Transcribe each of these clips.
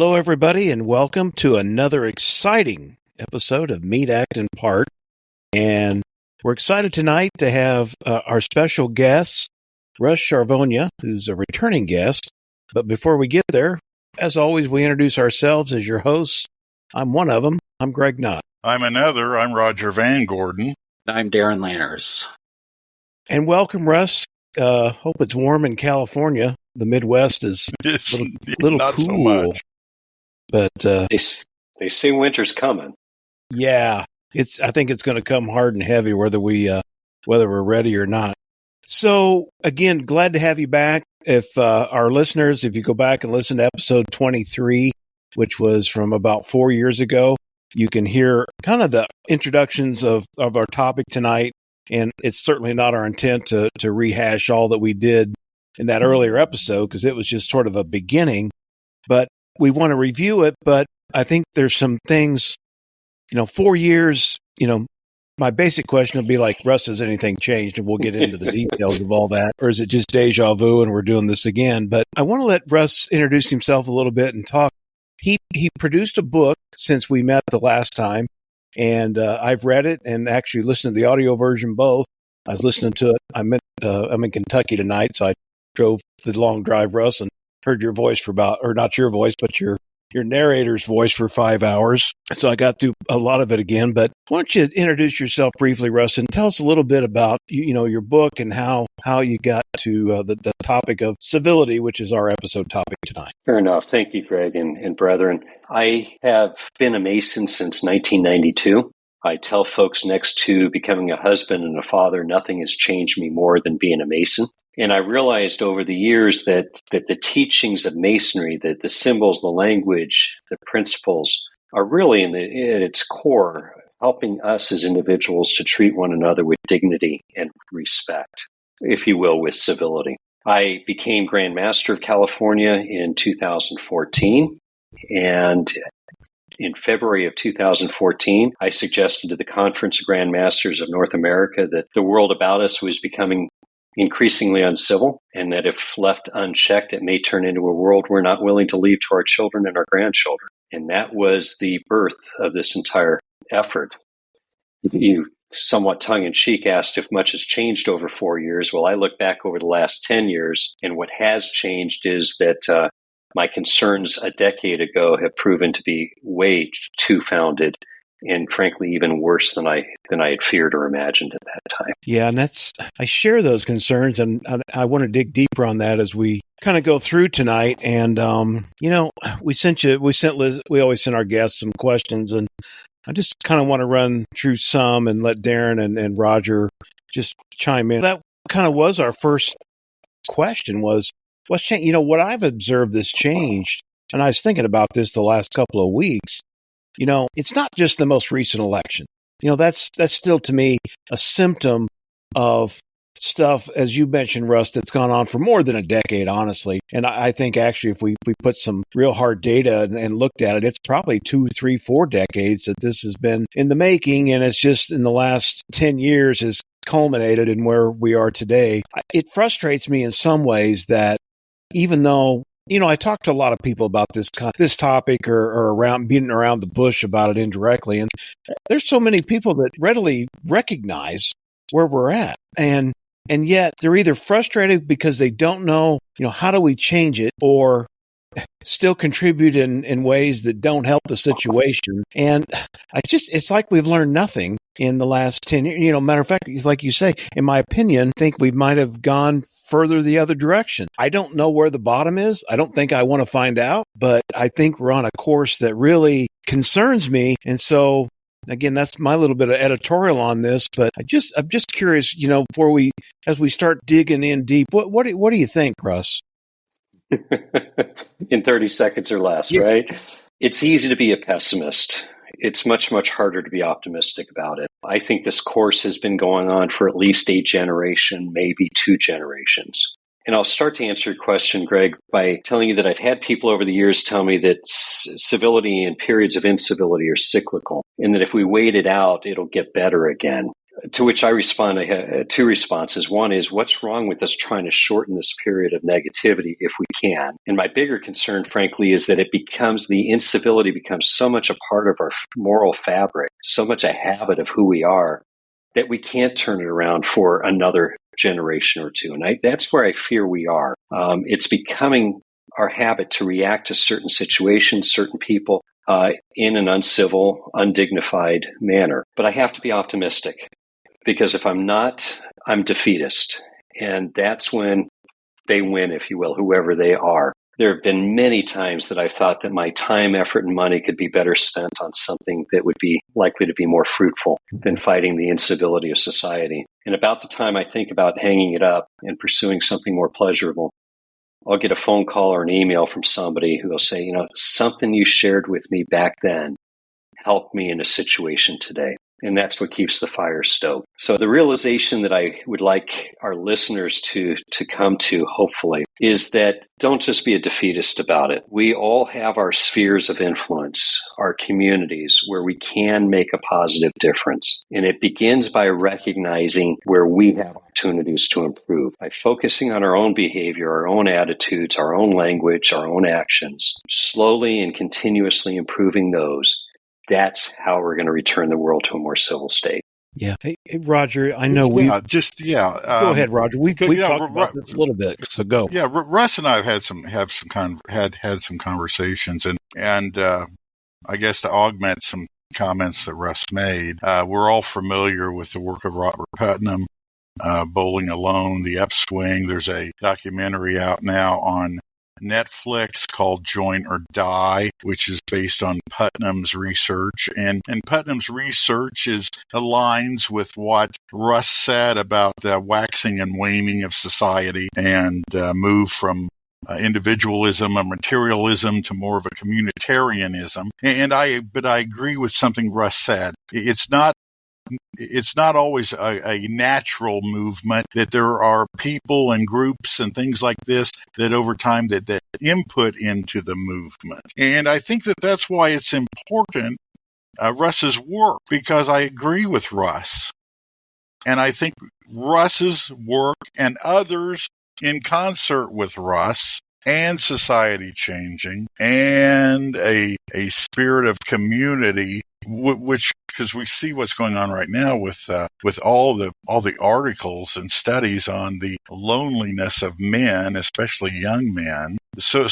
Hello, everybody, and welcome to another exciting episode of Meet, Act, and Part. And we're excited tonight to have our special guest, Russ Charvonia, who's a returning guest. But before we get there, as always, we introduce ourselves as your hosts. I'm one of them. I'm Greg Knott. I'm another. I'm Roger Van Gordon. I'm Darin Lanners. And welcome, Russ. Hope it's warm in California. The Midwest is a little not cool. So much. But they say winter's coming. Yeah, I think it's going to come hard and heavy whether we're ready or not. So again, glad to have you back. If our listeners, if you go back and listen to episode 23, which was from about 4 years ago, you can hear kind of the introductions of our topic tonight. And it's certainly not our intent to rehash all that we did in that earlier episode, because it was just sort of a beginning. But we want to review it. But I think there's some things, 4 years, my basic question will be like, Russ, has anything changed? And we'll get into the details of all that. Or is it just deja vu and we're doing this again? But I want to let Russ introduce himself a little bit and talk. He produced a book since we met the last time. And I've read it and actually listened to the audio version both. I was listening to it. I'm in Kentucky tonight, so I drove the long drive, Russ, and heard your voice for not your voice, but your narrator's voice for 5 hours. So I got through a lot of it again. But why don't you introduce yourself briefly, Russ, and tell us a little bit about your book and how you got to the topic of civility, which is our episode topic tonight. Fair enough. Thank you, Greg and brethren. I have been a Mason since 1992. I tell folks next to becoming a husband and a father, nothing has changed me more than being a Mason. And I realized over the years that the teachings of Masonry, that the symbols, the language, the principles are really at its core helping us as individuals to treat one another with dignity and respect, if you will, with civility. I became Grandmaster of California in 2014, and in February of 2014, I suggested to the Conference of Grandmasters of North America that the world about us was becoming increasingly uncivil, and that if left unchecked, it may turn into a world we're not willing to leave to our children and our grandchildren. And that was the birth of this entire effort. You somewhat tongue-in-cheek asked if much has changed over 4 years. Well, I look back over the last 10 years, and what has changed is that my concerns a decade ago have proven to be way too founded, and frankly, even worse than I had feared or imagined at that time. Yeah, and I share those concerns, and I want to dig deeper on that as we kind of go through tonight. And we always send our guests some questions, and I just kind of want to run through some and let Darin and Roger just chime in. That kind of was our first question: was what's changed? What I've observed that's changed, and I was thinking about this the last couple of weeks. It's not just the most recent election. That's still to me a symptom of stuff, as you mentioned, Russ, that's gone on for more than a decade, honestly. And I think actually if we put some real hard data and looked at it, it's probably 2, 3, 4 decades that this has been in the making. And it's just in the last 10 years has culminated in where we are today. It frustrates me in some ways that even though I talk to a lot of people about this topic or around beating around the bush about it indirectly. And there's so many people that readily recognize where we're at. And yet they're either frustrated because they don't know, how do we change it, or still contribute in ways that don't help the situation. And it's like we've learned nothing in the last 10 years. Matter of fact, it's like you say, in my opinion, I think we might have gone further the other direction. I don't know where the bottom is. I don't think I want to find out, but I think we're on a course that really concerns me. And so, again, that's my little bit of editorial on this, but I'm just curious, as we start digging in deep, what do you think, Russ? In 30 seconds or less, yeah. Right? It's easy to be a pessimist. It's much, much harder to be optimistic about it. I think this course has been going on for at least a generation, maybe 2 generations. And I'll start to answer your question, Greg, by telling you that I've had people over the years tell me that civility and periods of incivility are cyclical, and that if we wait it out, it'll get better again. To which I respond, I have two responses. One is, what's wrong with us trying to shorten this period of negativity if we can? And my bigger concern, frankly, is that the incivility becomes so much a part of our moral fabric, so much a habit of who we are, that we can't turn it around for another generation or two. And that's where I fear we are. It's becoming our habit to react to certain situations, certain people, in an uncivil, undignified manner. But I have to be optimistic. Because if I'm not, I'm defeatist. And that's when they win, if you will, whoever they are. There have been many times that I've thought that my time, effort, and money could be better spent on something that would be likely to be more fruitful than fighting the incivility of society. And about the time I think about hanging it up and pursuing something more pleasurable, I'll get a phone call or an email from somebody who will say, something you shared with me back then helped me in a situation today. And that's what keeps the fire stoked. So the realization that I would like our listeners to come to, hopefully, is that don't just be a defeatist about it. We all have our spheres of influence, our communities where we can make a positive difference. And it begins by recognizing where we have opportunities to improve, by focusing on our own behavior, our own attitudes, our own language, our own actions, slowly and continuously improving those. That's how we're going to return the world to a more civil state. Yeah. Hey, Roger, I know go ahead, Roger. We've talked about this a little bit, so go. Yeah, Russ and I have had some conversations, and I guess to augment some comments that Russ made, we're all familiar with the work of Robert Putnam, Bowling Alone, The Upswing. There's a documentary out now on Netflix called Join or Die, which is based on Putnam's research. And Putnam's research aligns with what Russ said about the waxing and waning of society and move from individualism and materialism to more of a communitarianism. But I agree with something Russ said. It's not always a natural movement, that there are people and groups and things like this that over time that input into the movement. And I think that's why it's important, Russ's work, because I agree with Russ. And I think Russ's work and others in concert with Russ and society changing and a spirit of community, which, because we see what's going on right now with all the articles and studies on the loneliness of men, especially young men. So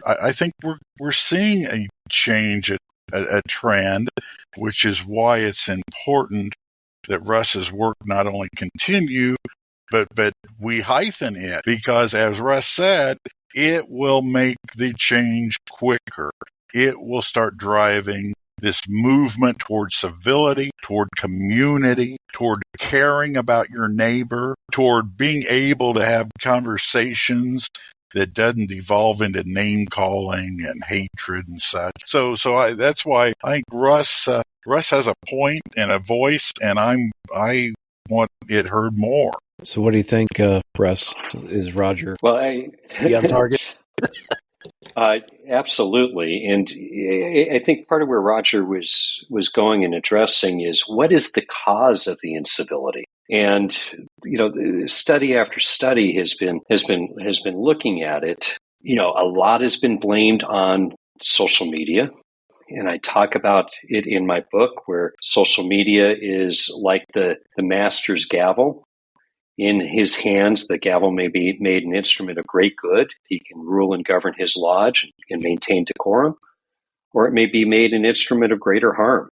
I think we're seeing a change, a trend, which is why it's important that Russ's work not only continue, but we heighten it, because as Russ said, it will make the change quicker. It will start driving this movement toward civility, toward community, toward caring about your neighbor, toward being able to have conversations that doesn't devolve into name calling and hatred and such. So that's why I think Russ has a point and a voice, and I want it heard more. So what do you think, Russ? Is Roger on target? Absolutely. And I think part of where Roger was going and addressing is, what is the cause of the incivility? And, study after study has been looking at it. A lot has been blamed on social media. And I talk about it in my book, where social media is like the master's gavel. In his hands, the gavel may be made an instrument of great good. He can rule and govern his lodge and maintain decorum. Or it may be made an instrument of greater harm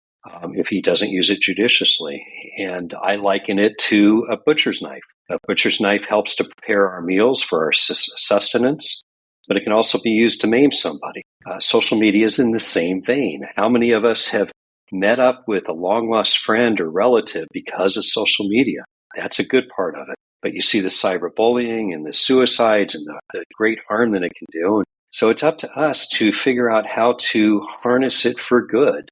if he doesn't use it judiciously. And I liken it to a butcher's knife. A butcher's knife helps to prepare our meals for our sustenance, but it can also be used to maim somebody. Social media is in the same vein. How many of us have met up with a long-lost friend or relative because of social media? That's a good part of it. But you see the cyberbullying and the suicides and the great harm that it can do. So it's up to us to figure out how to harness it for good,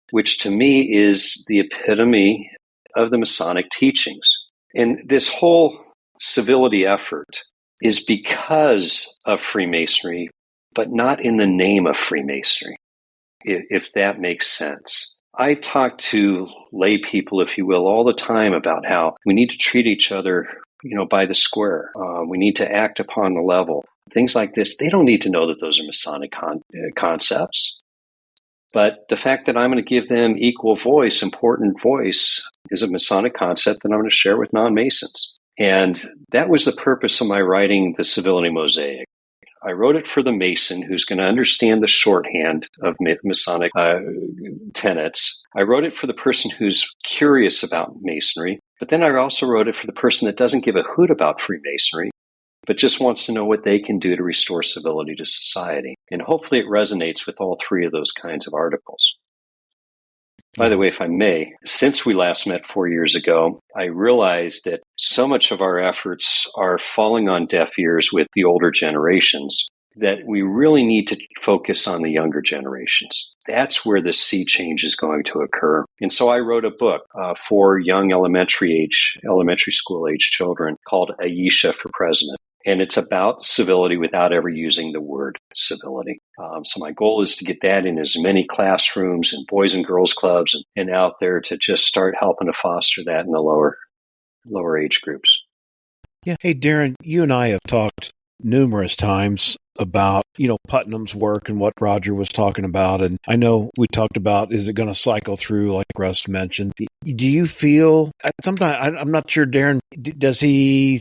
which to me is the epitome of the Masonic teachings. And this whole civility effort is because of Freemasonry, but not in the name of Freemasonry, if that makes sense. I talk to lay people, if you will, all the time about how we need to treat each other, by the square. We need to act upon the level. Things like this, they don't need to know that those are Masonic concepts. But the fact that I'm going to give them equal voice, important voice, is a Masonic concept that I'm going to share with non-Masons. And that was the purpose of my writing the Civility Mosaic. I wrote it for the Mason who's going to understand the shorthand of Masonic tenets. I wrote it for the person who's curious about Masonry, but then I also wrote it for the person that doesn't give a hoot about Freemasonry, but just wants to know what they can do to restore civility to society. And hopefully it resonates with all three of those kinds of articles. By the way, if I may, since we last met 4 years ago, I realized that so much of our efforts are falling on deaf ears with the older generations that we really need to focus on the younger generations. That's where the sea change is going to occur. And so I wrote a book for young elementary school age children called Aisha for President. And it's about civility without ever using the word civility. So my goal is to get that in as many classrooms and boys and girls clubs and out there to just start helping to foster that in the lower age groups. Yeah. Hey, Darin, you and I have talked numerous times about, Putnam's work and what Roger was talking about. And I know we talked about, is it going to cycle through, like Russ mentioned? Do you feel, sometimes, I'm not sure, Darin, does he,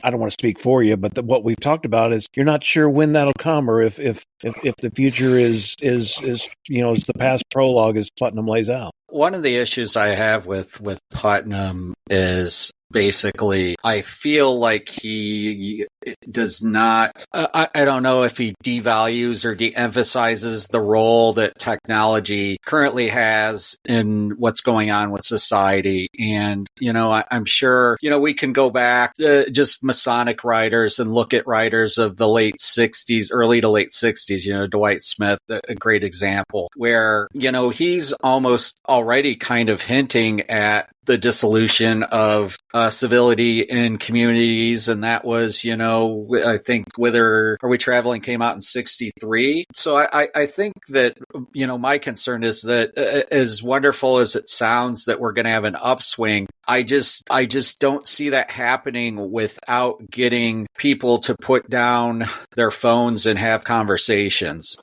I don't want to speak for you, but what we've talked about is you're not sure when that'll come, or if the future is as the past prologue as Putnam lays out. One of the issues I have with Putnam is basically I feel like he does not, I don't know if he devalues or de-emphasizes the role that technology currently has in what's going on with society. And, I'm sure, we can go back to just Masonic writers and look at writers of the late 60s, early to late 60s, Dwight Smith, a great example, where, he's almost already kind of hinting at the dissolution of civility in communities. And that was, I think Whither Are We Traveling came out in 63. So I think that, my concern is that as wonderful as it sounds that we're going to have an upswing, I just don't see that happening without getting people to put down their phones and have conversations.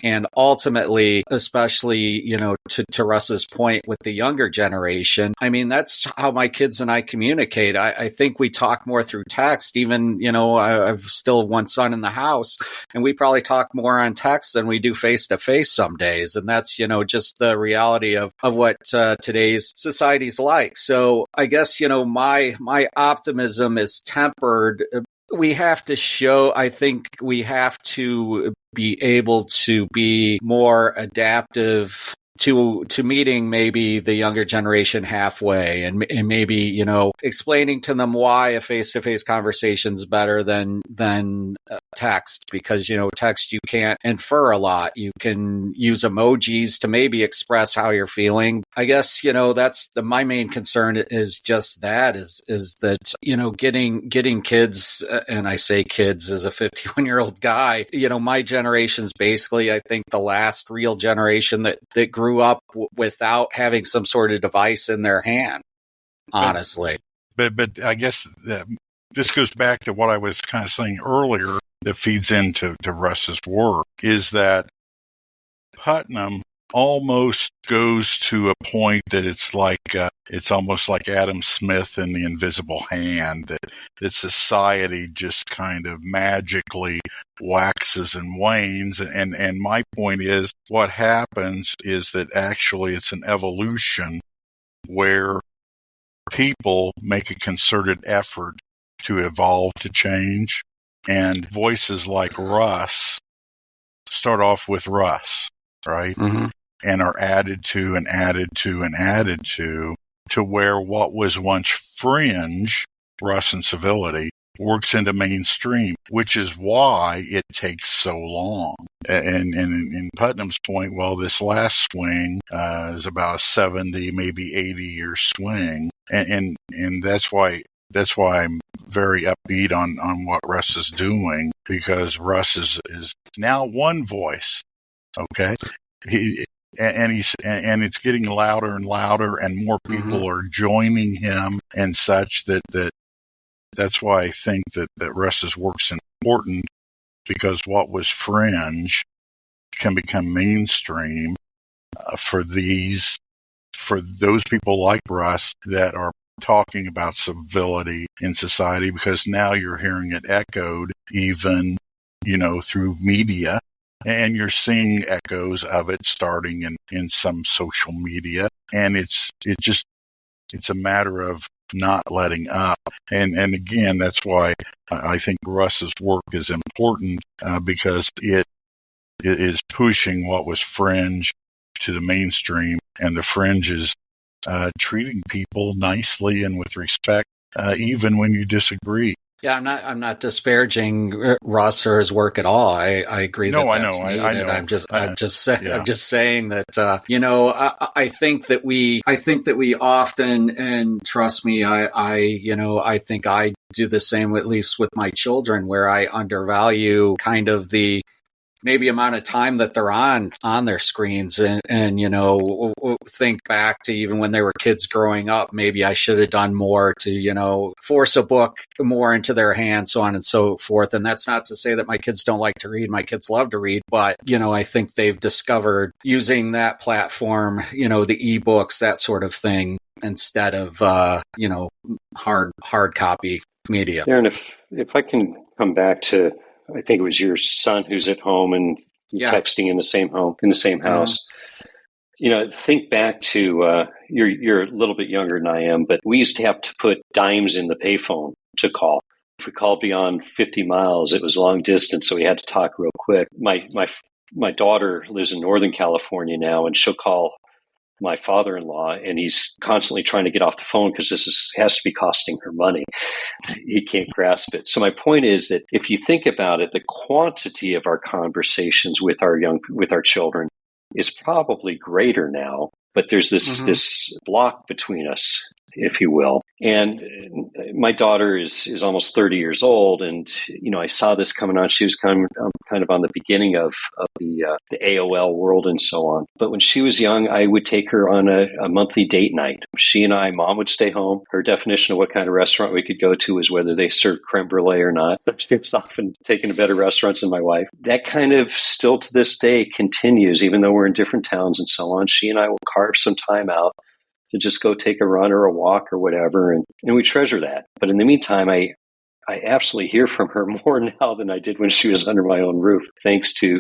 And ultimately, especially, to Russ's point with the younger generation, I mean, that's how my kids and I communicate. I think we talk more through text. Even, I've still one son in the house, and we probably talk more on text than we do face to face some days. And that's, just the reality of what today's society's like. So I guess, my optimism is tempered. We have to be able to be more adaptive to meeting maybe the younger generation halfway and maybe, explaining to them why a face-to-face conversation is better than text, because, text, you can't infer a lot. You can use emojis to maybe express how you're feeling. I guess, that's my main concern is just that is that, getting kids, and I say kids as a 51-year-old guy, my generation's basically, I think, the last real generation that grew up without having some sort of device in their hand, honestly. But I guess this goes back to what I was kind of saying earlier that feeds into Russ's work, is that Putnam almost goes to a point that it's like it's almost like Adam Smith and the Invisible Hand, that society just kind of magically waxes and wanes. And my point is, what happens is that actually it's an evolution where people make a concerted effort to evolve, to change, and voices like Russ start off with Russ, right? Mm-hmm. And are added to and added to and added to where what was once fringe, Russ and Civility, works into mainstream, which is why it takes so long. And in Putnam's point, well, this last swing is about a 70, maybe 80-year swing. And that's why I'm very upbeat on what Russ is doing, because Russ is now one voice, okay? and it's getting louder and louder, and more people are joining him and such. That's why I think that Russ's work's important, because what was fringe can become mainstream for those people like Russ that are talking about civility in society, because now you're hearing it echoed even, through media, and you're seeing echoes of it starting in some social media. And it's a matter of not letting up. And again, that's why I think Russ's work is important, because it is pushing what was fringe to the mainstream, and the fringe is treating people nicely and with respect, even when you disagree. Yeah, I'm not disparaging Russ or his work at all. I agree. No, that I that's know. needed. I know. I'm just saying that I think that we often, and trust me, I think I do the same, at least with my children, where I undervalue kind of the maybe amount of time that they're on their screens, and think back to even when they were kids growing up. Maybe I should have done more to force a book more into their hands, so on and so forth. And that's not to say that my kids don't like to read. My kids love to read, but I think they've discovered using that platform, the ebooks, that sort of thing, instead of hard copy media. Darin, if I can come back to, I think it was your son who's at home and texting in the same house. Think back to you're a little bit younger than I am, but we used to have to put dimes in the payphone to call. If we called beyond 50 miles, it was long distance, so we had to talk real quick. My daughter lives in Northern California now, and she'll call my father-in-law, and he's constantly trying to get off the phone because this has to be costing her money. He can't grasp it. So my point is that if you think about it, the quantity of our conversations with our children is probably greater now, but there's this block between us, if you will. And my daughter is almost 30 years old, and I saw this coming on. She was kind of on the beginning of the AOL world and so on. But when she was young, I would take her on a monthly date night. She and Mom would stay home. Her definition of what kind of restaurant we could go to was whether they served creme brulee or not. She was often taken to better restaurants than my wife. That kind of still to this day continues, even though we're in different towns and so on. She and I will carve some time out to just go take a run or a walk or whatever, and we treasure that. But in the meantime, I absolutely hear from her more now than I did when she was under my own roof, thanks to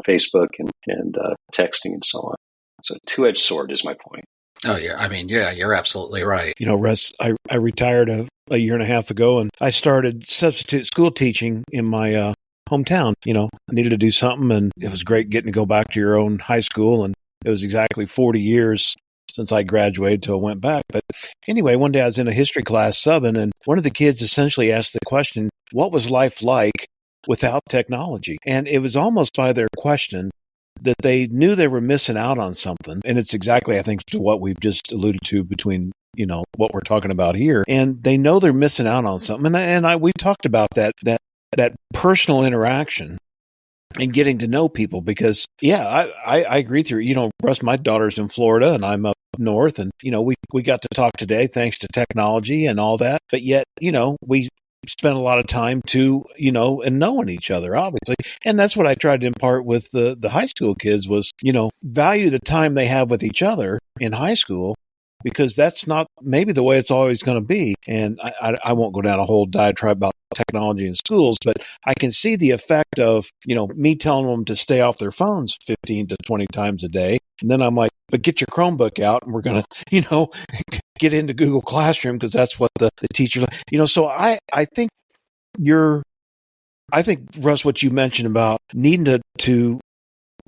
Facebook and texting and so on. So two-edged sword is my point. Oh yeah, I mean, yeah, you're absolutely right. Russ, I retired a year and a half ago, and I started substitute school teaching in my hometown. I needed to do something, and it was great getting to go back to your own high school, and it was exactly 40 years since I graduated till I went back. But anyway, one day I was in a history class subbing, and one of the kids essentially asked the question, what was life like without technology? And it was almost by their question that they knew they were missing out on something. And it's exactly, I think, to what we've just alluded to between, what we're talking about here. And they know they're missing out on something. And we talked about that personal interaction and getting to know people, because, I agree with you. Russ, my daughter's in Florida and I'm up north, and, we got to talk today thanks to technology and all that. But yet, we spent a lot of time and knowing each other, obviously. And that's what I tried to impart with the high school kids was, value the time they have with each other in high school, because that's not maybe the way it's always going to be. And I won't go down a whole diatribe about technology in schools, but I can see the effect of, me telling them to stay off their phones 15 to 20 times a day. And then I'm like, but get your Chromebook out and we're going to, get into Google Classroom, because that's what the teacher, so I think Russ, what you mentioned about needing to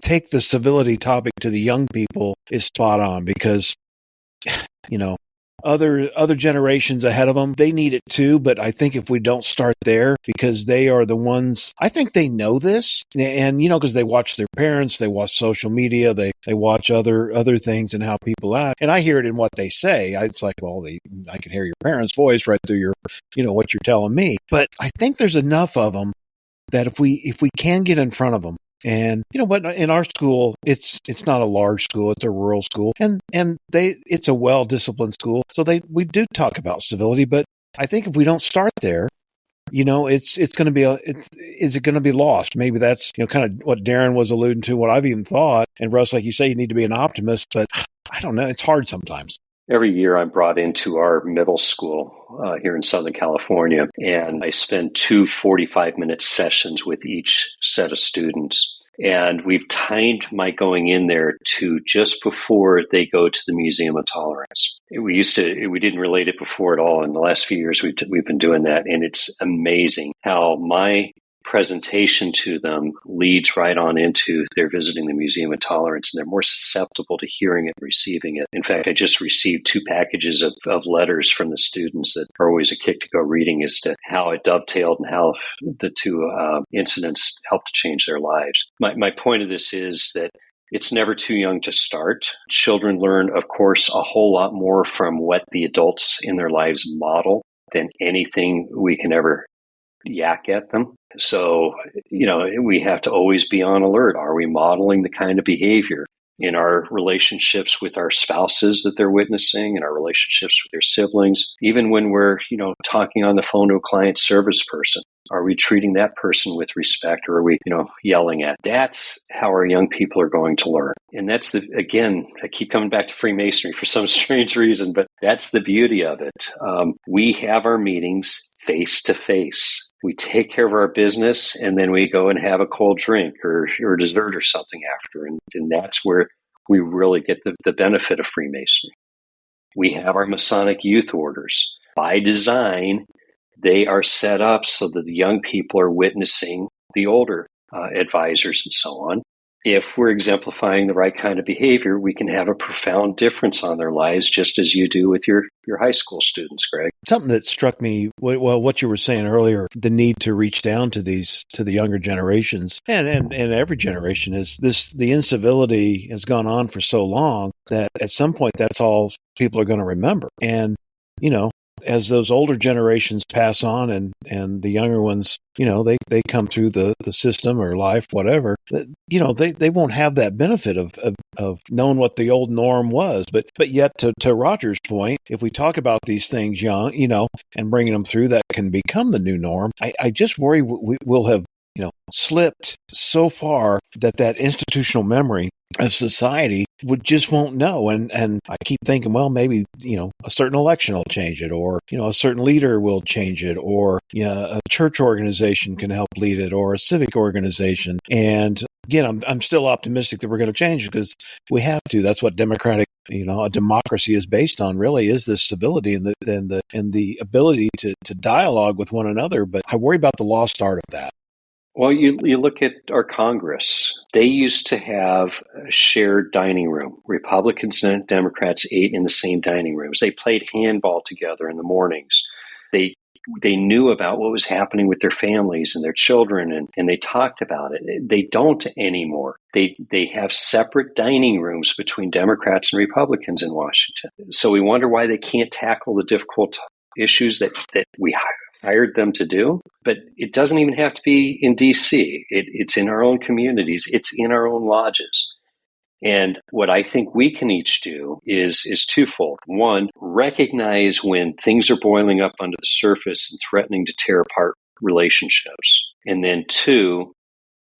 take the civility topic to the young people is spot on, because, other generations ahead of them, they need it too. But I think if we don't start there, because they are the ones, I think they know this, and because they watch their parents, they watch social media, they watch other things and how people act, and I hear it in what they say. It's like, well, I can hear your parents' voice right through your, what you're telling me. But I think there's enough of them that if we can get in front of them And but in our school, it's not a large school; it's a rural school, and it's a well disciplined school. So we do talk about civility, but I think if we don't start there, it's going to be is it going to be lost? Maybe that's kind of what Darin was alluding to, what I've even thought. And Russ, like you say, you need to be an optimist, but I don't know. It's hard sometimes. Every year I'm brought into our middle school here in Southern California, and I spend 2 45-minute sessions with each set of students. And we've timed my going in there to just before they go to the Museum of Tolerance. We didn't relate it before at all. In the last few years, we've been doing that. And it's amazing how my presentation to them leads right on into their visiting the Museum of Tolerance, and they're more susceptible to hearing it and receiving it. In fact, I just received 2 packages of letters from the students that are always a kick to go reading as to how it dovetailed and how the 2 incidents helped to change their lives. My point of this is that it's never too young to start. Children learn, of course, a whole lot more from what the adults in their lives model than anything we can ever yak at them. So, we have to always be on alert. Are we modeling the kind of behavior in our relationships with our spouses that they're witnessing, in our relationships with their siblings? Even when we're, talking on the phone to a client service person, are we treating that person with respect, or are we, yelling at? That's how our young people are going to learn. And that's again, I keep coming back to Freemasonry for some strange reason, but that's the beauty of it. We have our meetings face to face. We take care of our business, and then we go and have a cold drink or dessert or something after. And that's where we really get the benefit of Freemasonry. We have our Masonic youth orders. By design, they are set up so that the young people are witnessing the older advisors and so on. If we're exemplifying the right kind of behavior, we can have a profound difference on their lives, just as you do with your high school students, Greg. Something that struck me, what you were saying earlier, the need to reach down to the younger generations and every generation is the incivility has gone on for so long that at some point that's all people are going to remember. And, as those older generations pass on and the younger ones, they come through the system or life, whatever, they won't have that benefit of knowing what the old norm was. But yet to Roger's point, if we talk about these things young, and bringing them through, that can become the new norm. I just worry we'll have, slipped so far that institutional memory of society just won't know. And I keep thinking, well, maybe, a certain election will change it, or, a certain leader will change it, or, a church organization can help lead it, or a civic organization. And again, I'm still optimistic that we're going to change it because we have to. That's what a democracy is based on, really, is this civility and the ability to dialogue with one another. But I worry about the lost art of that. Well, you look at our Congress. They used to have a shared dining room. Republicans and Democrats ate in the same dining rooms. They played handball together in the mornings. They knew about what was happening with their families and their children, and they talked about it. They don't anymore. They have separate dining rooms between Democrats and Republicans in Washington. So we wonder why they can't tackle the difficult issues that we hired them to do. But it doesn't even have to be in D.C. It's in our own communities. It's in our own lodges. And what I think we can each do is twofold. One, recognize when things are boiling up under the surface and threatening to tear apart relationships. And then 2,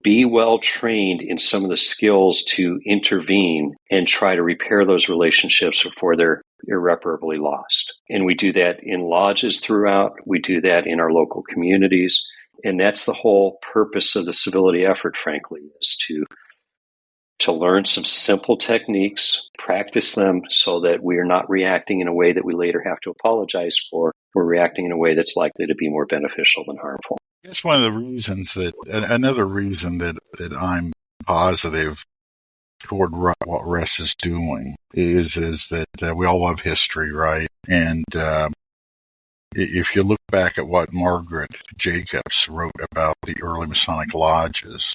be well trained in some of the skills to intervene and try to repair those relationships before they're irreparably lost. And we do that in lodges throughout. We do that in our local communities. And that's the whole purpose of the civility effort, frankly, is to learn some simple techniques, practice them so that we are not reacting in a way that we later have to apologize for. We're reacting in a way that's likely to be more beneficial than harmful. That's one of the reasons another reason that I'm positive toward what Russ is doing is that we all love history, right? And if you look back at what Margaret Jacobs wrote about the early Masonic lodges,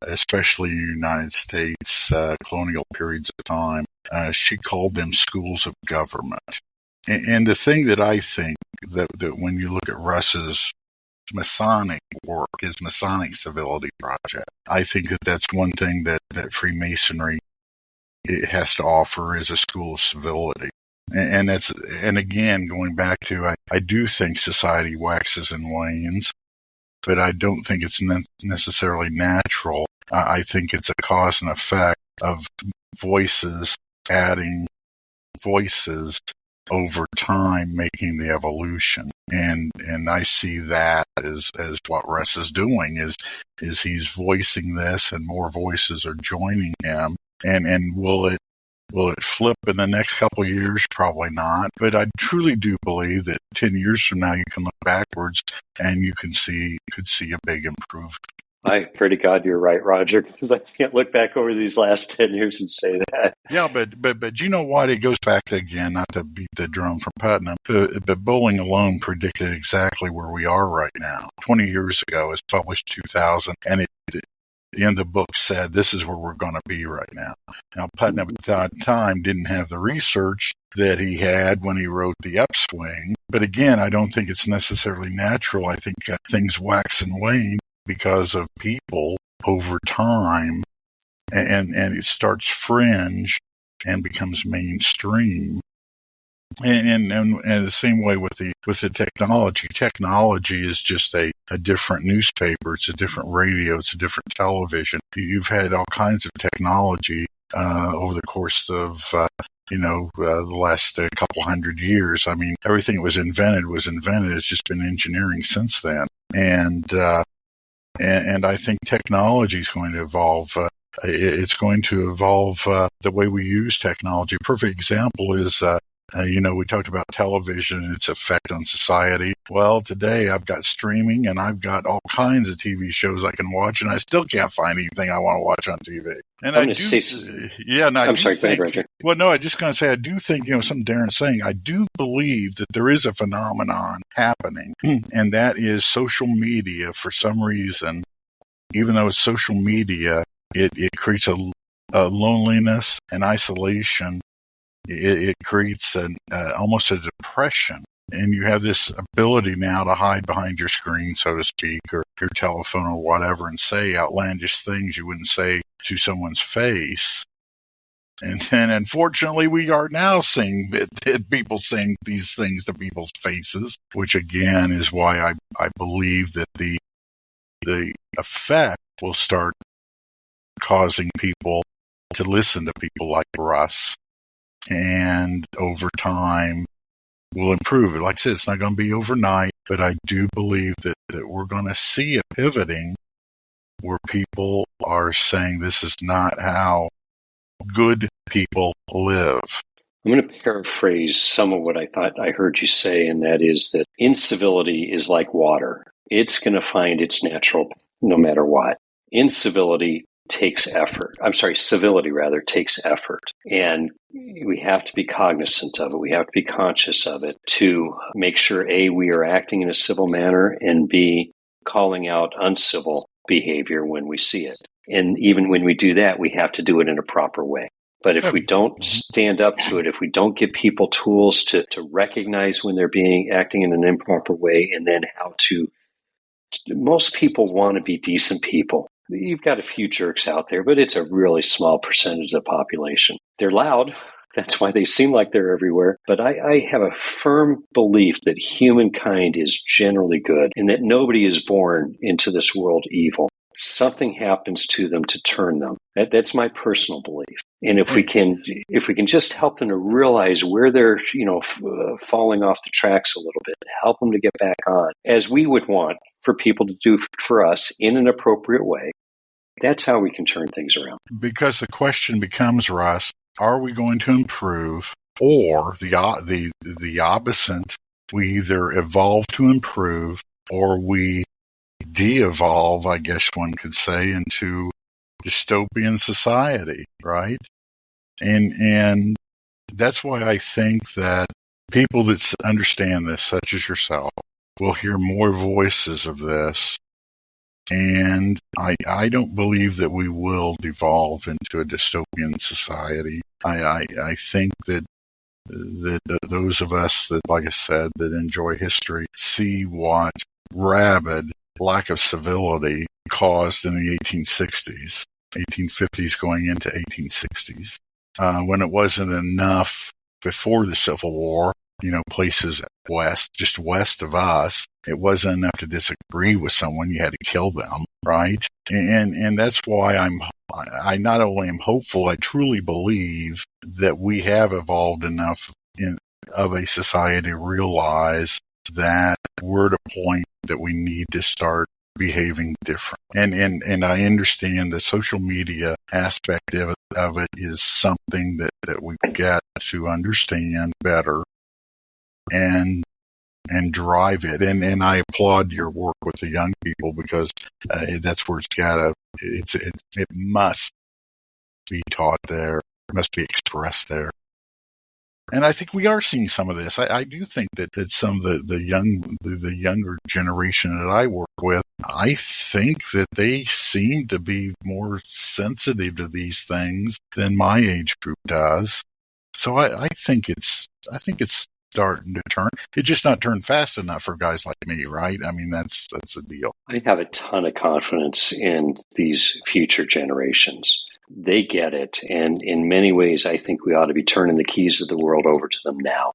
especially in the United States, colonial periods of time, she called them schools of government. And the thing that I think that when you look at Russ's Masonic work, his Masonic Civility project. I think that that's one thing that Freemasonry it has to offer is a school of civility. And again, going back to, I do think society waxes and wanes, but I don't think it's necessarily natural. I think it's a cause and effect of voices adding voices over time, making the evolution. And I see that as what Russ is doing is he's voicing this and more voices are joining him. And will it flip in the next couple of years? Probably not. But I truly do believe that 10 years from now, you can look backwards and you could see a big improvement. I pray to God you're right, Roger, because I can't look back over these last 10 years and say that. Yeah, but you know what? It goes back to, again, not to beat the drum from Putnam, but Bowling alone predicted exactly where we are right now. 20 years ago, it was published 2000, and it in the book said this is where we're going to be right now. Now, Putnam at that time didn't have the research that he had when he wrote The Upswing. But again, I don't think it's necessarily natural. I think things wax and wane because of people over time, and it starts fringe and becomes mainstream. And the same way with the technology. Technology is just a different newspaper. It's a different radio. It's a different television. You've had all kinds of technology over the course of the last couple hundred years. I mean, everything that was invented. It's just been engineering since then. And I think technology is going to evolve. It's going to evolve the way we use technology. A perfect example is we talked about television and its effect on society. Well, today I've got streaming and I've got all kinds of TV shows I can watch, and I still can't find anything I want to watch on TV. And I'm sorry, go ahead, Roger. Well, no, I'm just going to say I do think, something Darin's saying, I do believe that there is a phenomenon happening, and that is social media. For some reason, even though it's social media, it creates a loneliness and isolation. It creates almost a depression. And you have this ability now to hide behind your screen, so to speak, or your telephone or whatever, and say outlandish things you wouldn't say to someone's face. And then, unfortunately, we are now seeing people saying these things to people's faces, which, again, is why I believe that the effect will start causing people to listen to people like Russ. And over time, we'll improve it. Like I said, it's not going to be overnight, but I do believe that we're going to see a pivoting where people are saying this is not how good people live. I'm going to paraphrase some of what I thought I heard you say, and that is that incivility is like water. It's going to find its natural no matter what. Civility rather takes effort. And we have to be cognizant of it. We have to be conscious of it to make sure, A, we are acting in a civil manner, and B, calling out uncivil behavior when we see it. And even when we do that, we have to do it in a proper way. But if we don't stand up to it, if we don't give people tools to recognize when they're acting in an improper way, and then how to most people want to be decent people. You've got a few jerks out there, but it's a really small percentage of the population. They're loud. That's why they seem like they're everywhere. But I have a firm belief that humankind is generally good and that nobody is born into this world evil. Something happens to them to turn them. That's my personal belief. And if we can just help them to realize where they're, falling off the tracks a little bit, help them to get back on, as we would want for people to do for us in an appropriate way, that's how we can turn things around. Because the question becomes, Russ, are we going to improve, or the opposite? We either evolve to improve, or we de-evolve, I guess one could say, into dystopian society, right? And that's why I think that people that understand this, such as yourself, will hear more voices of this. And I don't believe that we will devolve into a dystopian society. I think that those of us that, like I said, that enjoy history, see what rabid lack of civility caused in the 1860s, 1850s going into 1860s, when it wasn't enough before the Civil War, places just west of us, it wasn't enough to disagree with someone. You had to kill them, right? And that's why I not only am hopeful, I truly believe that we have evolved enough of a society to realize that we're at a point that we need to start behaving different. And I understand the social media aspect of it is something that we get to understand better and drive it. And I applaud your work with the young people because that's where it must be taught there, must be expressed there. And I think we are seeing some of this. I do think that some of the younger generation that I work with, I think that they seem to be more sensitive to these things than my age group does. So I think it's starting to turn. It's just not turned fast enough for guys like me, right? I mean, that's the deal. I have a ton of confidence in these future generations. They get it. And in many ways, I think we ought to be turning the keys of the world over to them now.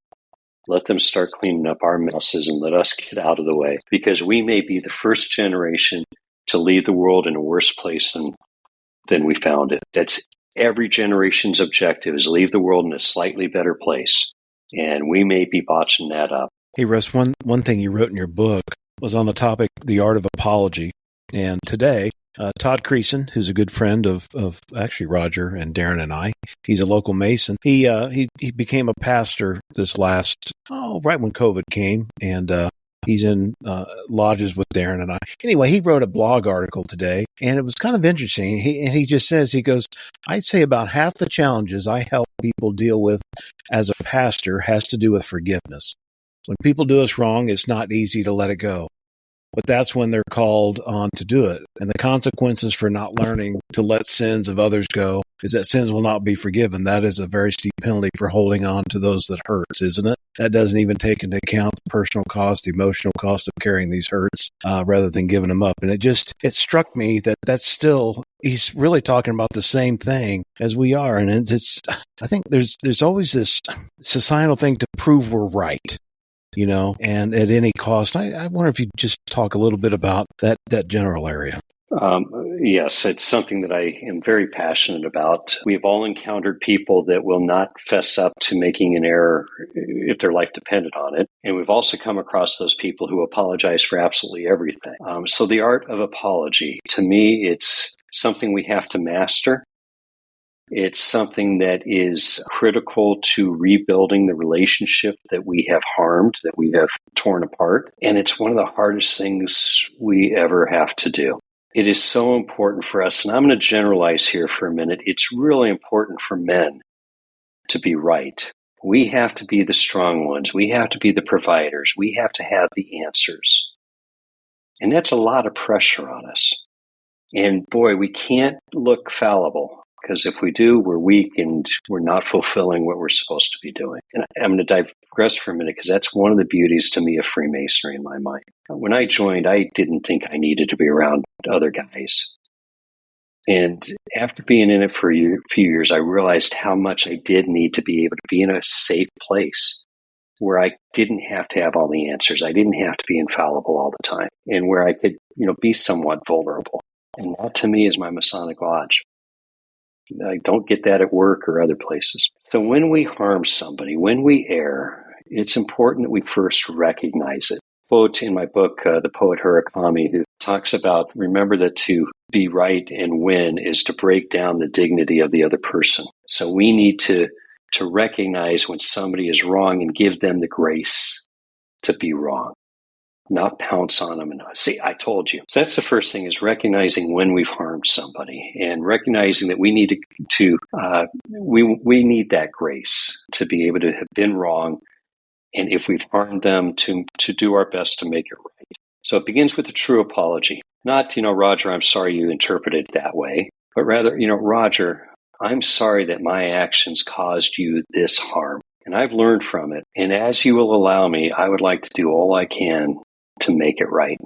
Let them start cleaning up our messes and let us get out of the way, because we may be the first generation to leave the world in a worse place than we found it. That's every generation's objective, is leave the world in a slightly better place. And we may be botching that up. Hey, Russ, one thing you wrote in your book was on the topic, the art of apology. And today, Todd Creason, who's a good friend of actually Roger and Darin and I, he's a local Mason. He became a pastor this right when COVID came, and he's in lodges with Darin and I. Anyway, he wrote a blog article today, and it was kind of interesting. He just says, he goes, I'd say about half the challenges I help people deal with as a pastor has to do with forgiveness. When people do us wrong, it's not easy to let it go. But that's when they're called on to do it. And the consequences for not learning to let sins of others go is that sins will not be forgiven. That is a very steep penalty for holding on to those that hurts, isn't it? That doesn't even take into account the personal cost, the emotional cost of carrying these hurts, rather than giving them up. And it struck me that's still, he's really talking about the same thing as we are. And I think there's always this societal thing to prove we're right. And at any cost. I wonder if you'd just talk a little bit about that general area. Yes, it's something that I am very passionate about. We've all encountered people that will not fess up to making an error if their life depended on it. And we've also come across those people who apologize for absolutely everything. So the art of apology, to me, it's something we have to master. It's something that is critical to rebuilding the relationship that we have harmed, that we have torn apart. And it's one of the hardest things we ever have to do. It is so important for us, and I'm going to generalize here for a minute. It's really important for men to be right. We have to be the strong ones. We have to be the providers. We have to have the answers. And that's a lot of pressure on us. And boy, we can't look fallible. Because if we do, we're weak and we're not fulfilling what we're supposed to be doing. And I'm going to digress for a minute, because that's one of the beauties to me of Freemasonry in my mind. When I joined, I didn't think I needed to be around other guys. And after being in it for a few years, I realized how much I did need to be able to be in a safe place where I didn't have to have all the answers. I didn't have to be infallible all the time, and where I could, be somewhat vulnerable. And that to me is my Masonic Lodge. I don't get that at work or other places. So when we harm somebody, when we err, it's important that we first recognize it. Quote in my book, the poet Murakami, who talks about, remember that to be right and win is to break down the dignity of the other person. So we need to recognize when somebody is wrong and give them the grace to be wrong. Not pounce on them and say, I told you. So that's the first thing, is recognizing when we've harmed somebody, and recognizing that we need we need that grace to be able to have been wrong. And if we've harmed them, to do our best to make it right. So it begins with a true apology. Not, Roger, I'm sorry you interpreted it that way, but rather, Roger, I'm sorry that my actions caused you this harm, and I've learned from it. And as you will allow me, I would like to do all I can to make it right.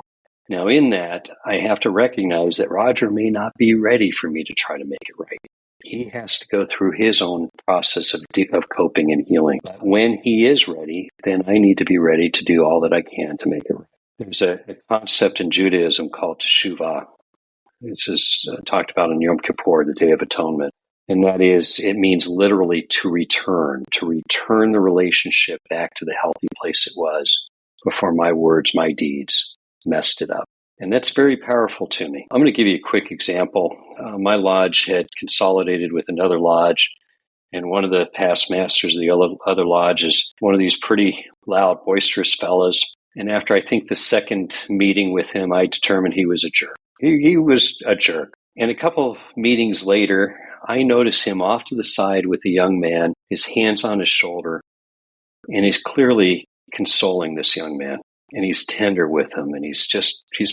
Now, in that, I have to recognize that Roger may not be ready for me to try to make it right. He has to go through his own process of coping and healing. But when he is ready, then I need to be ready to do all that I can to make it right. There's a concept in Judaism called teshuvah. This is talked about on Yom Kippur, the Day of Atonement. And that is, it means literally to return the relationship back to the healthy place it was before my words, my deeds messed it up. And that's very powerful to me. I'm going to give you a quick example. My lodge had consolidated with another lodge, and one of the past masters of the other lodge is one of these pretty loud, boisterous fellas. And after I think the second meeting with him, I determined he was a jerk. He was a jerk. And a couple of meetings later, I notice him off to the side with a young man, his hands on his shoulder, and he's clearly consoling this young man. And he's tender with him, and he's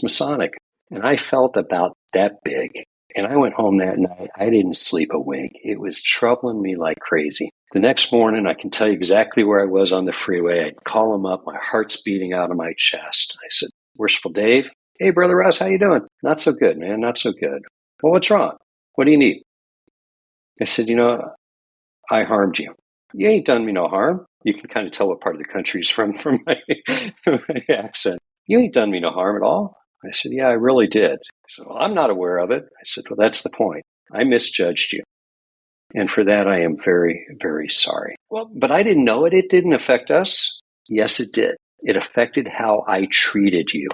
Masonic. And I felt about that big. And I went home that night. I didn't sleep a wink. It was troubling me like crazy. The next morning, I can tell you exactly where I was on the freeway. I'd call him up. My heart's beating out of my chest. I said, "Worshipful Dave, hey, Brother Russ, how you doing?" "Not so good, man, not so good." "Well, what's wrong? What do you need?" I said, "I harmed you." "You ain't done me no harm." You can kind of tell what part of the country he's from my accent. "You ain't done me no harm at all." I said, "Yeah, I really did." He said, "Well, I'm not aware of it." I said, "Well, that's the point. I misjudged you. And for that, I am very, very sorry." "Well, but I didn't know it. It didn't affect us." "Yes, it did. It affected how I treated you.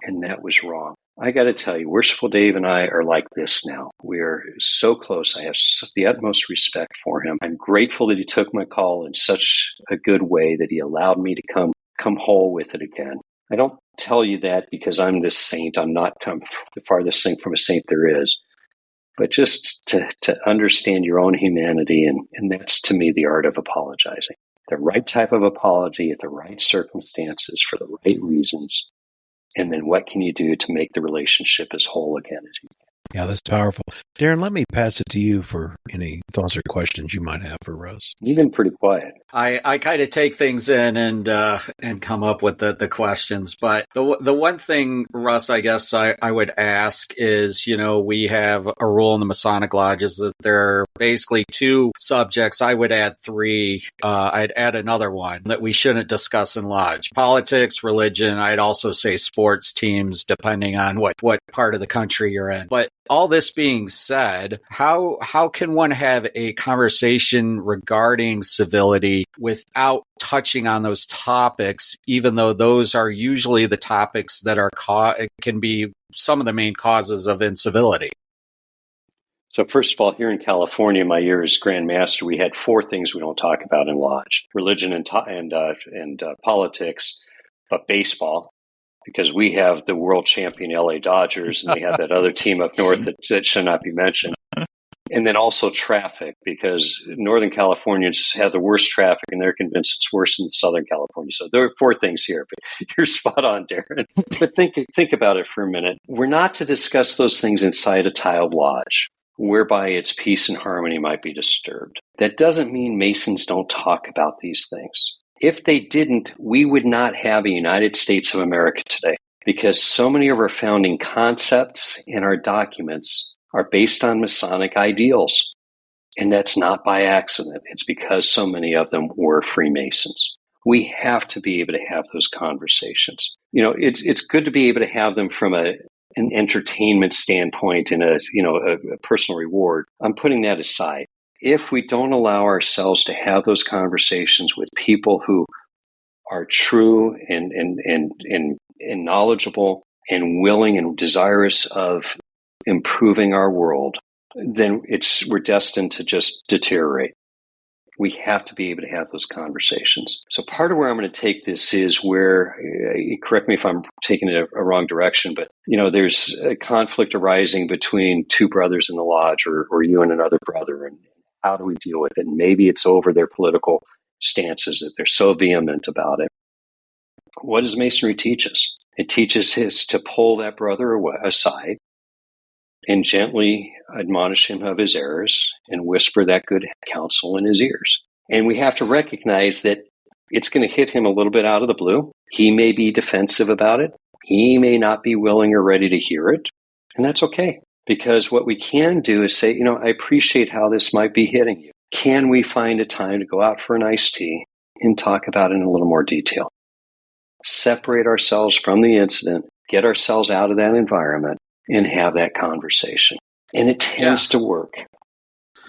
And that was wrong." I got to tell you, Worshipful Dave and I are like this now. We're so close. I have the utmost respect for him. I'm grateful that he took my call in such a good way that he allowed me to come whole with it again. I don't tell you that because I'm this saint. I'm the farthest thing from a saint there is. But just to understand your own humanity, and that's to me the art of apologizing. The right type of apology at the right circumstances for the right reasons. And then what can you do to make the relationship as whole again as you can? Yeah, that's powerful. Darin, let me pass it to you for any thoughts or questions you might have for Russ. You've been pretty quiet. I kind of take things in and come up with the questions. But the one thing, Russ, I guess I would ask is, we have a rule in the Masonic lodges that there are basically two subjects. I would add three. I'd add another one that we shouldn't discuss in lodge: politics, religion. I'd also say sports teams, depending on what part of the country you're in. But all this being said, how can one have a conversation regarding civility without touching on those topics, even though those are usually the topics that can be some of the main causes of incivility? So first of all, here in California, my year as Grandmaster, we had 4 things we don't talk about in lodge: religion and politics, but baseball, because we have the world champion LA Dodgers, and they have that other team up north that should not be mentioned. And then also traffic, because Northern Californians have the worst traffic, and they're convinced it's worse in Southern California. So there are 4 things here, but you're spot on, Darin. But think about it for a minute. We're not to discuss those things inside a tiled lodge, whereby its peace and harmony might be disturbed. That doesn't mean Masons don't talk about these things. If they didn't, we would not have a United States of America today, because so many of our founding concepts and our documents are based on Masonic ideals. And that's not by accident. It's because so many of them were Freemasons. We have to be able to have those conversations. It's good to be able to have them from an entertainment standpoint and a personal reward. I'm putting that aside. If we don't allow ourselves to have those conversations with people who are true and knowledgeable and willing and desirous of improving our world, then we're destined to just deteriorate. We have to be able to have those conversations. So part of where I'm going to take this is where, correct me if I'm taking it a wrong direction, but there's a conflict arising between 2 brothers in the lodge, or you and another brother, and how do we deal with it? And maybe it's over their political stances that they're so vehement about it. What does Masonry teach us? It teaches us to pull that brother aside and gently admonish him of his errors and whisper that good counsel in his ears. And we have to recognize that it's going to hit him a little bit out of the blue. He may be defensive about it. He may not be willing or ready to hear it. And that's okay. Because what we can do is say, I appreciate how this might be hitting you. Can we find a time to go out for an iced tea and talk about it in a little more detail? Separate ourselves from the incident, get ourselves out of that environment, and have that conversation. And it tends to work.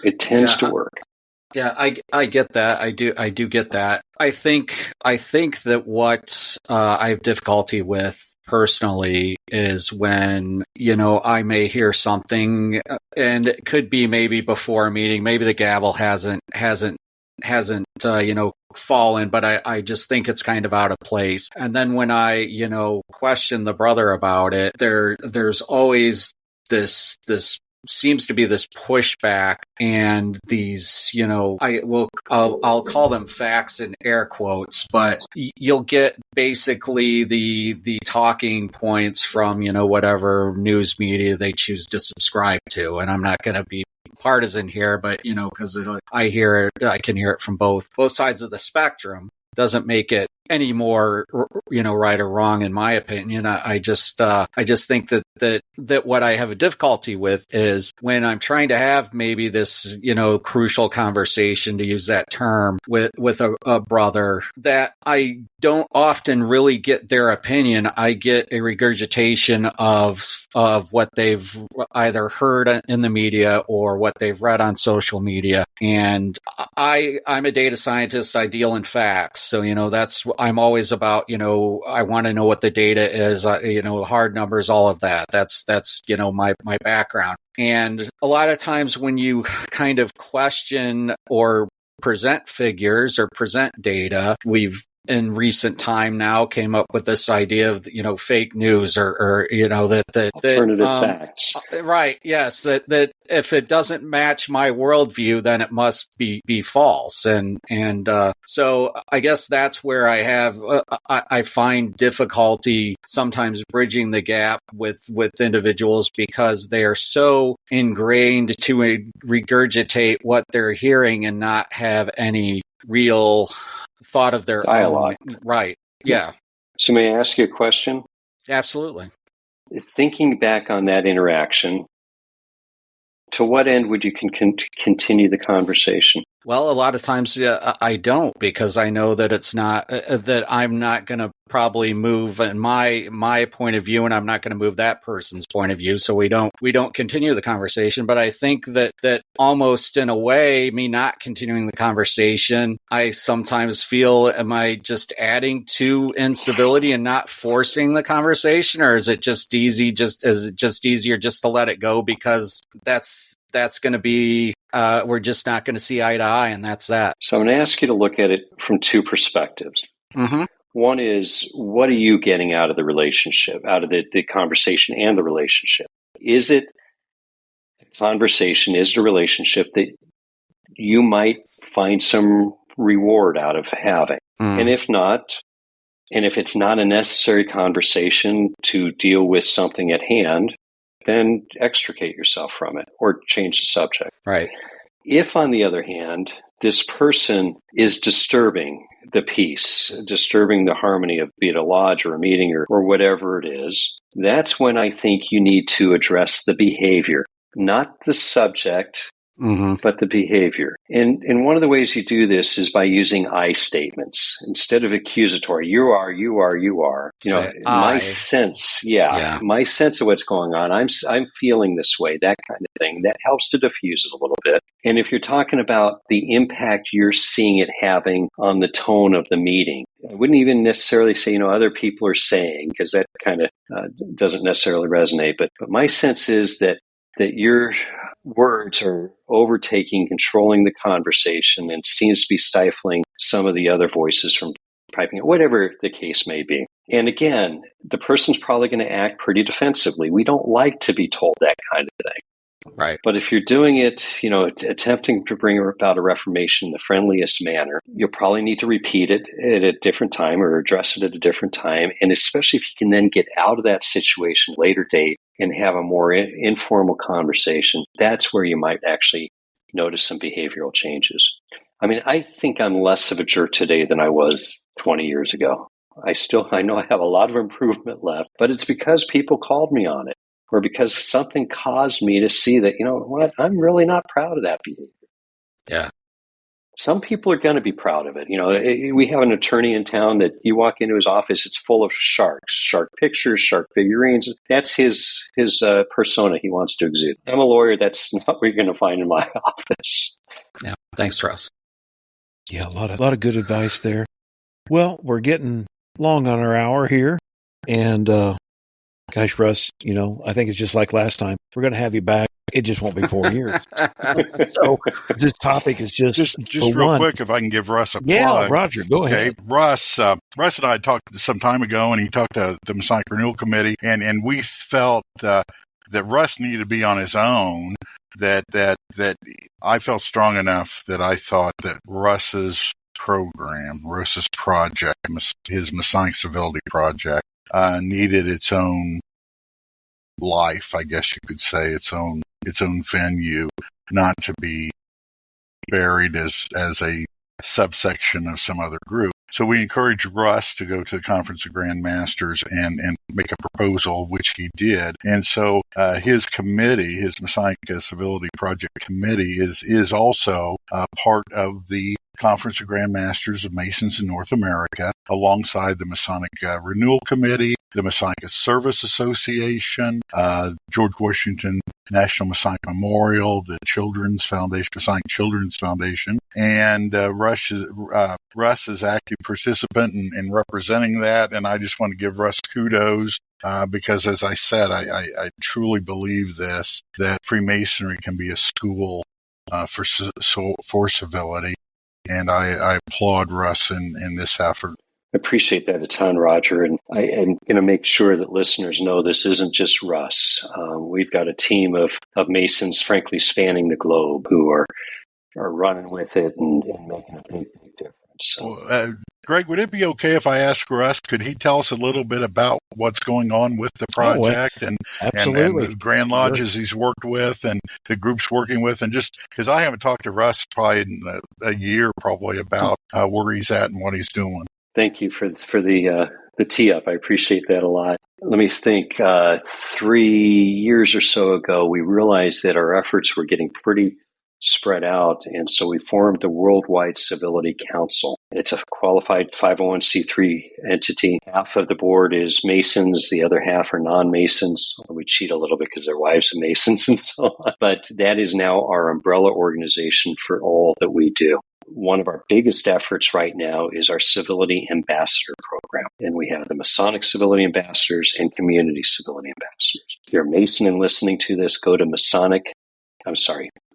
It tends to work. Yeah, I get that. I do get that. I think that what I have difficulty with personally is when, I may hear something, and it could be maybe before a meeting, maybe the gavel hasn't fallen, but I just think it's kind of out of place. And then when I, question the brother about it, there's always this seems to be this pushback and these, I'll call them facts in air quotes, but you'll get basically the talking points from, whatever news media they choose to subscribe to. And I'm not going to be partisan here, but, because I can hear it from both sides of the spectrum. Doesn't make it any more, right or wrong, in my opinion. I just think that what I have a difficulty with is when I'm trying to have maybe this, crucial conversation, to use that term, with a brother, that I don't often really get their opinion. I get a regurgitation of what they've either heard in the media or what they've read on social media. And I'm a data scientist. I deal in facts. So, I'm always about, I want to know what the data is, hard numbers, all of that. That's my background. And a lot of times when you kind of question or present figures or present data, we've in recent time now came up with this idea of, fake news or that alternative facts. Right. Yes. That if it doesn't match my worldview, then it must be false. And so I guess that's where I find difficulty sometimes bridging the gap with individuals, because they are so ingrained to regurgitate what they're hearing and not have any real thought of their dialogue. Own. Right. Yeah. So may I ask you a question? Absolutely. Thinking back on that interaction, to what end would you continue the conversation? Well, a lot of times I don't, because I know that it's not that I'm not going to probably move in my point of view, and I'm not going to move that person's point of view. So we don't continue the conversation. But I think that almost in a way, me not continuing the conversation, I sometimes feel, am I just adding to incivility and not forcing the conversation, or is it just easier just to let it go, because that's going to be, we're just not going to see eye to eye, and that's that. So I'm going to ask you to look at it from two perspectives. Mm-hmm. One is, what are you getting out of the relationship, out of the conversation and the relationship? Is it a conversation, is it a relationship that you might find some reward out of having? And if not, and if it's not a necessary conversation to deal with something at hand, then extricate yourself from it or change the subject. Right. If, on the other hand, this person is disturbing the peace, disturbing the harmony of, be it a lodge or a meeting or whatever it is, that's when I think you need to address the behavior, not the subject, but the behavior. And one of the ways you do this is by using I statements instead of accusatory. You are. My sense, my sense of what's going on. I'm feeling this way, that kind of thing. That helps to diffuse it a little bit. And if you're talking about the impact you're seeing it having on the tone of the meeting, I wouldn't even necessarily say, other people are saying, because that kind of doesn't necessarily resonate. But my sense is that your words are overtaking, controlling the conversation, and seems to be stifling some of the other voices from piping it, whatever the case may be. And again, the person's probably going to act pretty defensively. We don't like to be told that kind of thing. Right. But if you're doing it, attempting to bring about a reformation in the friendliest manner, you'll probably need to repeat it at a different time or address it at a different time. And especially if you can then get out of that situation later date and have a more informal conversation, that's where you might actually notice some behavioral changes. I mean, I think I'm less of a jerk today than I was 20 years ago. I know I have a lot of improvement left, but it's because people called me on it, or because something caused me to see that, you know what, I'm really not proud of that behavior. Yeah. Some people are going to be proud of it. You know, we have an attorney in town that you walk into his office, it's full of sharks, shark pictures, shark figurines. That's his persona he wants to exude. I'm a lawyer. That's not what you're going to find in my office. Yeah. Thanks, Russ. Yeah, a lot of good advice there. Well, we're getting long on our hour here, and gosh, Russ, you know, I think it's just like last time. We're going to have you back. It just won't be 4 years. So this topic is just real quick, if I can give Russ a plug. Yeah, Roger, go ahead. Russ and I talked some time ago, and he talked to the Masonic Renewal Committee, and we felt that Russ needed to be on his own. That I felt strong enough that I thought that Russ's project, his Masonic Civility project, needed its own life, I guess you could say, its own venue, not to be buried as a subsection of some other group. So we encouraged Russ to go to the Conference of Grandmasters and make a proposal, which he did. And so his committee, his Masonic Civility Project Committee, is also part of the Conference of Grandmasters of Masons in North America, alongside the Masonic Renewal Committee, the Masonic Service Association, George Washington National Masonic Memorial, the Children's Foundation, Masonic Children's Foundation, and Russ is active participant in representing that. And I just want to give Russ kudos because, as I said, I truly believe that Freemasonry can be a school for civility. And I applaud Russ in this effort. I appreciate that a ton, Roger. And I am going to make sure that listeners know this isn't just Russ. We've got a team of Masons, frankly, spanning the globe who are running with it and making a big difference. So. Well, Greg, would it be okay if I ask Russ, could he tell us a little bit about what's going on with the project and the Grand Lodges he's worked with and the groups working with? And just because I haven't talked to Russ probably in a year probably about where he's at and what he's doing. Thank you for the tee up. I appreciate that a lot. Let me think. 3 years or so ago, we realized that our efforts were getting pretty spread out, and so we formed the Worldwide Civility Council. It's a qualified 501c3 entity. Half of the board is Masons, the other half are non-Masons. We cheat a little bit because their wives are Masons and so on. But that is now our umbrella organization for all that we do. One of our biggest efforts right now is our Civility Ambassador program. And we have the Masonic Civility Ambassadors and Community Civility Ambassadors. If you're a Mason and listening to this, go to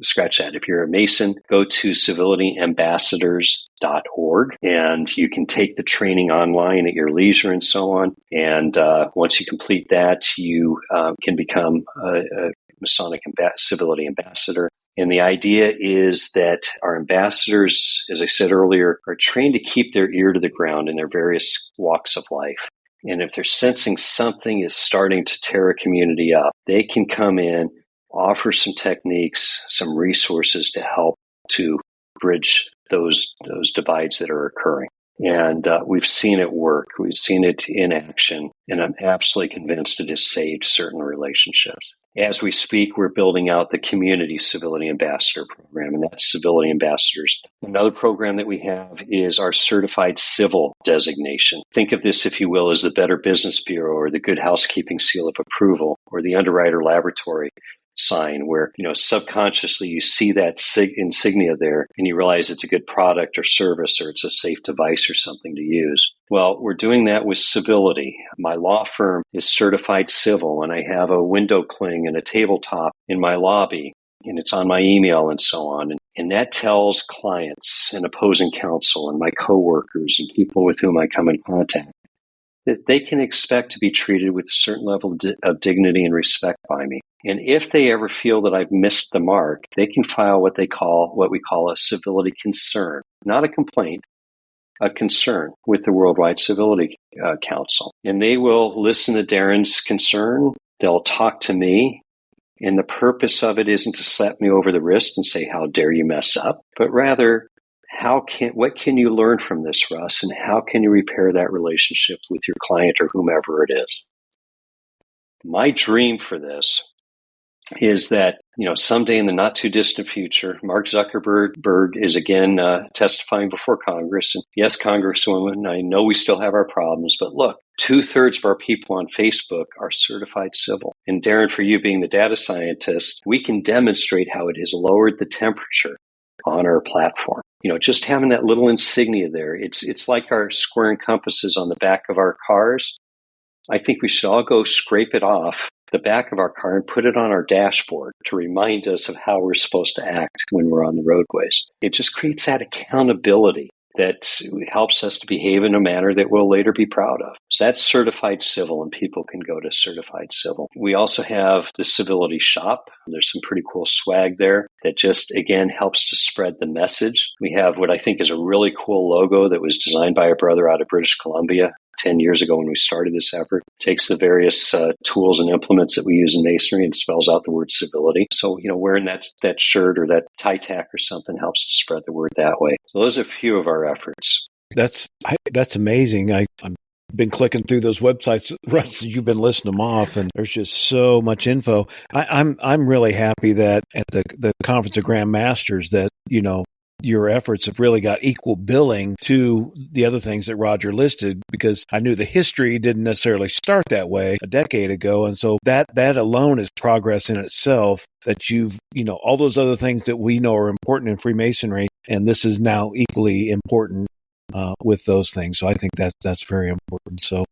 scratch that. If you're a Mason, go to civilityambassadors.org, and you can take the training online at your leisure and so on. And once you complete that, you can become a Masonic Civility Ambassador. And the idea is that our ambassadors, as I said earlier, are trained to keep their ear to the ground in their various walks of life. And if they're sensing something is starting to tear a community up, they can come in, offer some techniques, some resources to help to bridge those divides that are occurring. And we've seen it work. We've seen it in action. And I'm absolutely convinced it has saved certain relationships. As we speak, we're building out the Community Civility Ambassador program, and that's Civility Ambassadors. Another program that we have is our Certified Civil designation. Think of this, if you will, as the Better Business Bureau or the Good Housekeeping Seal of Approval or the Underwriter Laboratory sign, where, you know, subconsciously you see that insignia there and you realize it's a good product or service or it's a safe device or something to use. Well, we're doing that with civility. My law firm is certified civil, and I have a window cling and a tabletop in my lobby, and it's on my email and so on. And that tells clients and opposing counsel and my coworkers and people with whom I come in contact that they can expect to be treated with a certain level of dignity and respect by me. And if they ever feel that I've missed the mark, they can file what we call a civility concern, not a complaint, a concern with the Worldwide Civility Council. And they will listen to Darin's concern. They'll talk to me. And the purpose of it isn't to slap me over the wrist and say, how dare you mess up, but rather what can you learn from this, Russ, and how can you repair that relationship with your client or whomever it is? My dream for this is that, someday in the not too distant future, Mark Zuckerberg is again testifying before Congress. And yes, Congresswoman, I know we still have our problems, but look, 2/3 of our people on Facebook are certified civil. And Darin, for you being the data scientist, we can demonstrate how it has lowered the temperature on our platform. Just having that little insignia there, it's like our square and compasses on the back of our cars. I think we should all go scrape it off the back of our car and put it on our dashboard to remind us of how we're supposed to act when we're on the roadways. It just creates that accountability that helps us to behave in a manner that we'll later be proud of. So that's Certified Civil, and people can go to Certified Civil. We also have the Civility shop. There's some pretty cool swag there that just, again, helps to spread the message. We have what I think is a really cool logo that was designed by a brother out of British Columbia 10 years ago when we started this effort. It takes the various tools and implements that we use in masonry and spells out the word civility. So, wearing that shirt or that tie tack or something helps to spread the word that way. So those are a few of our efforts. That's amazing. I've been clicking through those websites, Russ, you've been listing them off, and there's just so much info. I'm really happy that at the Conference of Grandmasters that, your efforts have really got equal billing to the other things that Roger listed, because I knew the history didn't necessarily start that way a decade ago. And so that alone is progress in itself, that you've, all those other things that we know are important in Freemasonry. And this is now equally important with those things. So I think that's very important. So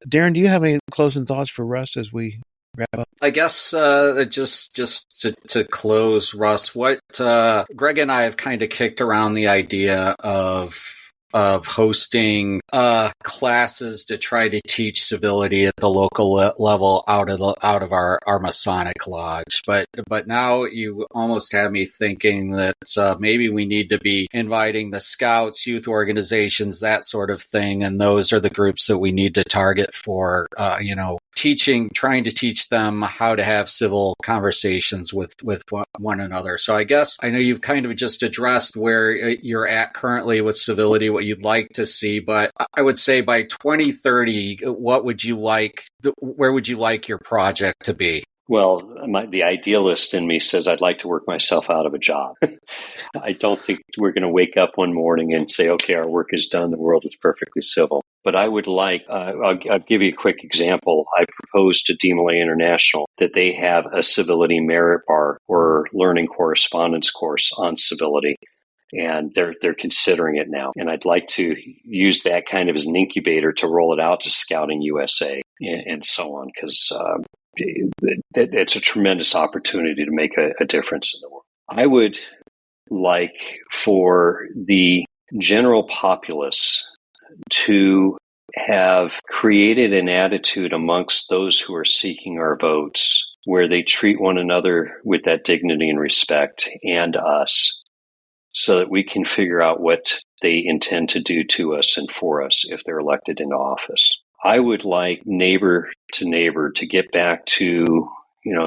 Darin, do you have any closing thoughts for Russ as we wrap up? I guess just to close, Russ, what Greg and I have kind of kicked around the idea of hosting classes to try to teach civility at the local level out of our Masonic lodge. But now you almost have me thinking that maybe we need to be inviting the scouts, youth organizations, that sort of thing, and those are the groups that we need to target for trying to teach them how to have civil conversations with one another. So I guess I know you've kind of just addressed where you're at currently with civility, what you'd like to see, but I would say by 2030, where would you like your project to be? Well, the idealist in me says I'd like to work myself out of a job. I don't think we're going to wake up one morning and say, okay, our work is done. The world is perfectly civil. But I would like, I'll give you a quick example. I proposed to DMLA International that they have a civility merit bar or learning correspondence course on civility. And they're considering it now. And I'd like to use that kind of as an incubator to roll it out to Scouting USA and so on, because it's a tremendous opportunity to make a difference in the world. I would like for the general populace to have created an attitude amongst those who are seeking our votes where they treat one another with that dignity and respect, and us, so that we can figure out what they intend to do to us and for us if they're elected into office. I would like neighbor to neighbor to get back to,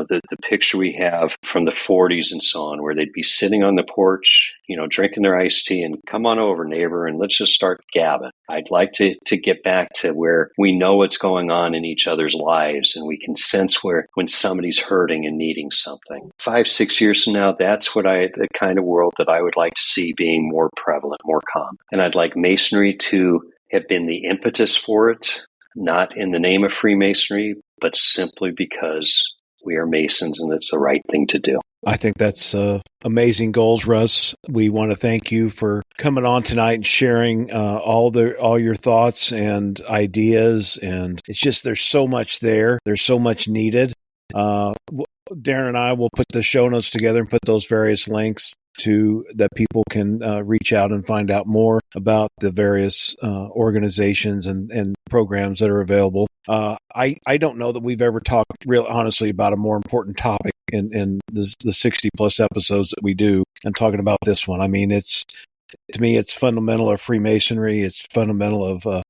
the picture we have from the 40s and so on, where they'd be sitting on the porch, drinking their iced tea and come on over, neighbor, and let's just start gabbing. I'd like to get back to where we know what's going on in each other's lives and we can sense when somebody's hurting and needing something. 5-6 years from now, that's the kind of world that I would like to see being more prevalent, more common. And I'd like Masonry to have been the impetus for it, not in the name of Freemasonry, but simply because we are Masons and it's the right thing to do. I think that's amazing goals, Russ. We want to thank you for coming on tonight and sharing all your thoughts and ideas. And it's just, there's so much there. There's so much needed. Darin and I will put the show notes together and put those various links to that people can reach out and find out more about the various organizations and programs that are available. I don't know that we've ever talked real honestly about a more important topic in the 60 plus episodes that we do, and talking about this one. I mean, to me, it's fundamental of Freemasonry. It's fundamental of a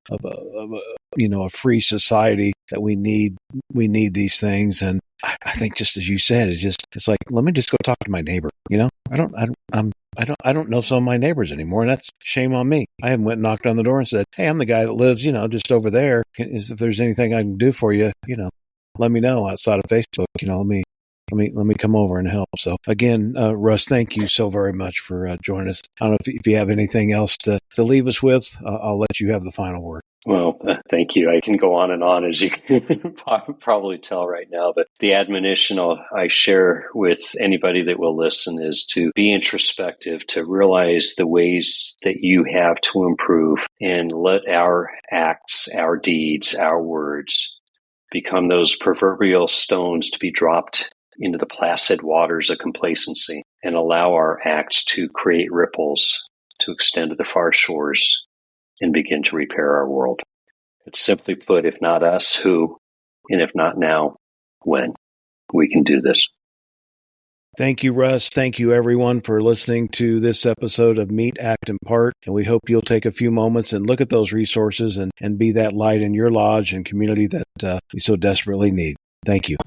free society that we need these things. And I think, just as you said, it's like, let me just go talk to my neighbor. I I don't know some of my neighbors anymore, and that's shame on me. I haven't went and knocked on the door and said, hey, I'm the guy that lives, just over there. If there's anything I can do for you, let me know outside of Facebook. Let me come over and help. So again, Russ, thank you so very much for joining us. I don't know if you have anything else to leave us with. I'll let you have the final word. Well, thank you. I can go on and on, as you can probably tell right now. But the admonition I share with anybody that will listen is to be introspective, to realize the ways that you have to improve, and let our acts, our deeds, our words become those proverbial stones to be dropped into the placid waters of complacency, and allow our acts to create ripples to extend to the far shores and begin to repair our world. It's simply put, if not us, who? And if not now, when? We can do this. Thank you, Russ. Thank you, everyone, for listening to this episode of Meet, Act, and Part. And we hope you'll take a few moments and look at those resources and be that light in your lodge and community that we so desperately need. Thank you.